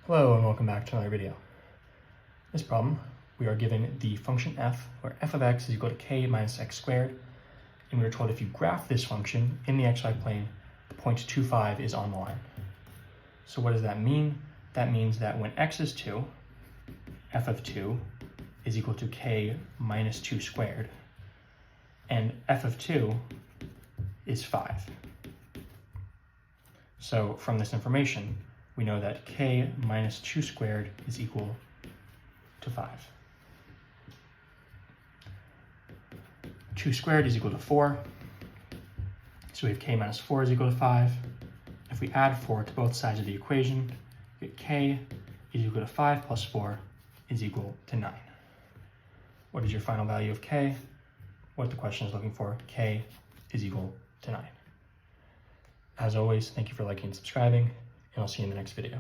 Hello and welcome back to another video. In this problem, we are given the function f, where f of x is equal to k minus x squared, and we are told if you graph this function in the xy plane, the point 2,5 is on the line. So what does that mean? That means that when x is 2, f of 2 is equal to k minus 2 squared, and f of 2 is 5. So from this information, we know that k minus 2 squared is equal to 5. 2 squared is equal to 4. So we have k minus 4 is equal to 5. If we add 4 to both sides of the equation, we get k is equal to 5 plus 4 is equal to 9. What is your final value of k? What the question is looking for, k is equal to 9. As always, thank you for liking and subscribing, and I'll see you in the next video.